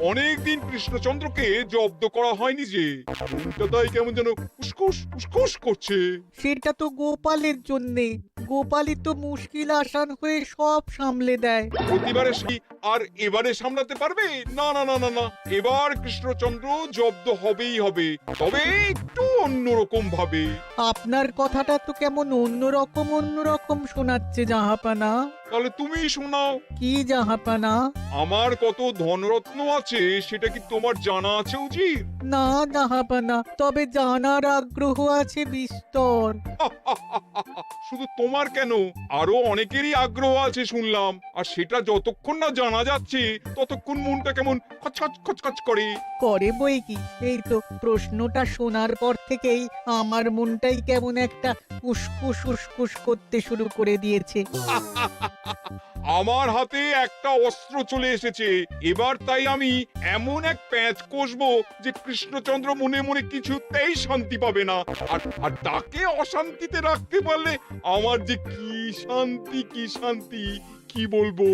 অনেকদিন কৃষ্ণচন্দ্রকে জব্দ করা হয়নি যে, মনটা তাই কেমন যেন উসকুস উসকুস করছে। সেটা তো গোপালের জন্যে। গোপালই তো মুশকিল আসান হয়ে সব সামলে দেয়। প্রতিবারে সেই আর এবারে সামলাতে পারবে? না না না না না, এবার কৃষ্ণচন্দ্র জব্দ হবেই হবে, তবে একটু অন্যরকম ভাবে। আপনার কথাটা তো কেমন অন্যরকম শোনাচ্ছে জাহাপানা। তাহলে তুমি শোনাও। কি জাহাপানা? আমার কত ধনরত্ন আছে সেটা কি তোমার জানা আছে উজির? না জাহাপানা, তবে জানার আগ্রহ আছে বিস্তর। শুধু তোমার কেন, আরো অনেকেরই আগ্রহ আছে শুনলাম, আর সেটা যতক্ষণ না জানা যাচ্ছে ততক্ষণ মনটা কেমন খচখচ খচখচ করে। করে বই কি, এই তো প্রশ্নটা শোনার পর থেকেই আমার মনটাই কেমন একটা উসকুস উসকুস করতে শুরু করে দিয়েছে। আমার হাতে একটা অস্ত্র চলে এসেছে, এবার তাই আমি এমন এক প্যাঁচ কষবো যে কৃষ্ণচন্দ্র মনে মনে কিছুতেই শান্তি পাবে না, আর তাকে অশান্তিতে রাখতে পারলে আমার যে কি শান্তি কি শান্তি, কি বলবো।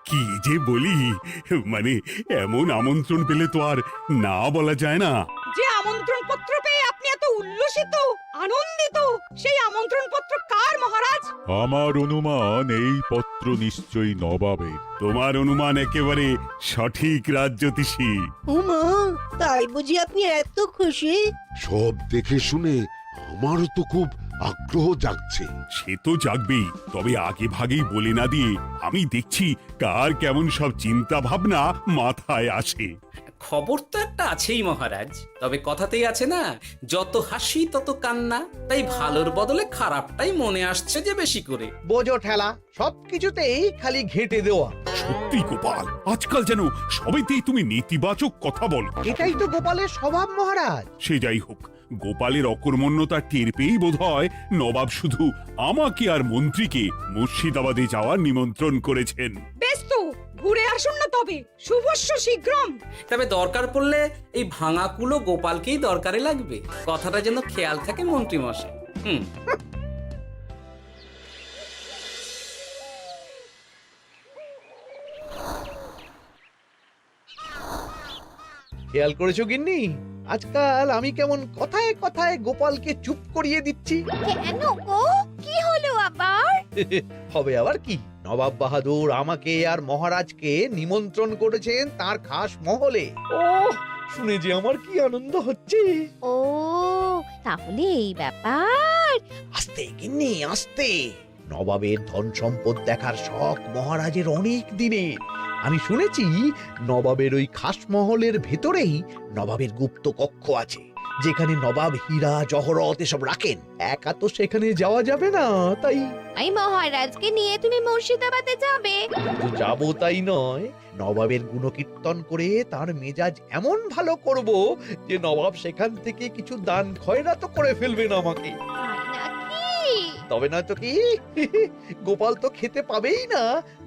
কি যে বলি, মানে এমন আমন্ত্রণ পেলে তো আর না বলা যায় না। যে আমন্ত্রণ পত্র পেয়ে আপনি এত উল্লসিত আনন্দিত, সেই আমন্ত্রণ পত্র কার মহারাজ? আমার অনুমান এই পত্র নিশ্চয়ই নবাবের। তোমার অনুমান একেবারে সঠিক রাজ্যতীষী। উমা, তাই বুঝি আপনি এত খুশি? সব দেখে শুনে আমারও তো খুব আগ্রহ জাগছে। সে তো জাগবেই, তবে আগে ভাগেই বলে না দিয়ে আমি দেখছি কার কেমন সব চিন্তা ভাবনা মাথায় আসে। খবর তো একটা আছেই মহারাজ, তবে কথাতেই আছে না, যত হাসি তত কান্না। তাই ভালোর বদলে খারাপটাই মনে আসছে যে বেশি করে। বোঝো ঠেলা, সবকিছুতেই খালি ঘেঁটে দেওয়া। সত্যি গোপাল, আজকাল যেন সবেতেই তুমি নেতিবাচক কথা বলো। এটাই তো গোপালের স্বভাব মহারাজ। সে যাই হোক, গোপালের অকর্মণ্যতা টের পেয়েই বোধ হয় নবাব শুধু আমাকে আর মন্ত্রীকে মুর্শিদাবাদে যাওয়ার নিমন্ত্রণ করেছেন। বেশ তো, ঘুরে আসুন না তবে, শুভস্য শীঘ্রম। তবে দরকার পড়লে এই ভাঙা কুলো গোপালকেই দরকারে লাগবে, কথাটা যেন খেয়াল থাকে মন্ত্রী মশাই। খেয়াল করেছো গিন্নি, আজকাল আমি কেমন কথায় কথায় গোপালকে চুপ করিয়ে দিচ্ছি। কেন গো, কি হলো আবার? হবে আবার কি, নবাব বাহাদুর আমাকে আর মহারাজকে নিমন্ত্রণ করেছেন তার খাস মহলে। ও শুনে যে আমার কি আনন্দ হচ্ছে। ও তাহলে এই ব্যাপার। আস্তে গিন্নি আস্তে, নবাবের ধন সম্পদ দেখার শখ মহারাজের অনেক দিনের। আমি শুনেছি নবাবের ওই খাস মহলের ভেতরেই নবাবের গুপ্ত কক্ষ আছে, যেখানে নবাব হীরা জহরত এসব রাখেন। একা তো সেখানে যাওয়া যাবে না, তাই এই মহারাজকে নিয়ে তুমি মুর্শিদাবাদে যাবে? শুধু যাবো তাই নয়, নবাবের গুণকীর্তন করে তার মেজাজ এমন ভালো করব যে নবাব সেখান থেকে কিছু দান খয়রাত করে ফেলবেন আমাকে। তাই নাকি? তবে না তো কি, গোপাল তো খেতে পাবেই না,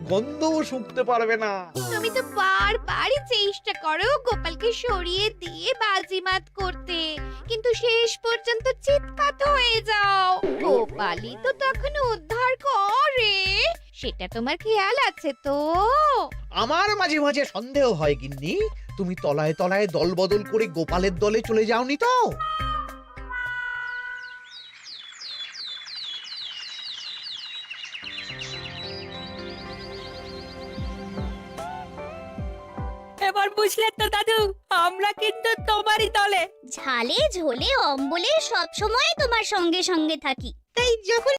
গন্ধও শুঁকতে পারবে না। তুমি তো বারবারই চেষ্টা করো গোপালকে সরিয়ে দিয়ে বাজিমাত করতে, কিন্তু শেষ পর্যন্ত চিৎকার হয়ে যাও। গোপালই তো তখন উদ্ধার করে, সেটা তোমার খেয়াল আছে তো? আমার মাঝে মাঝে সন্দেহ হয় গিন্নি, তুমি তলায় তলায় দল বদল করে গোপালের দলে চলে যাওনি তো? এবার বুঝলে তো দাদু, আমরা কিন্তু তোমারই দলে। ঝালে ঝোলে অম্বলে সব সময় তোমার সঙ্গে সঙ্গে থাকি। তাই যখন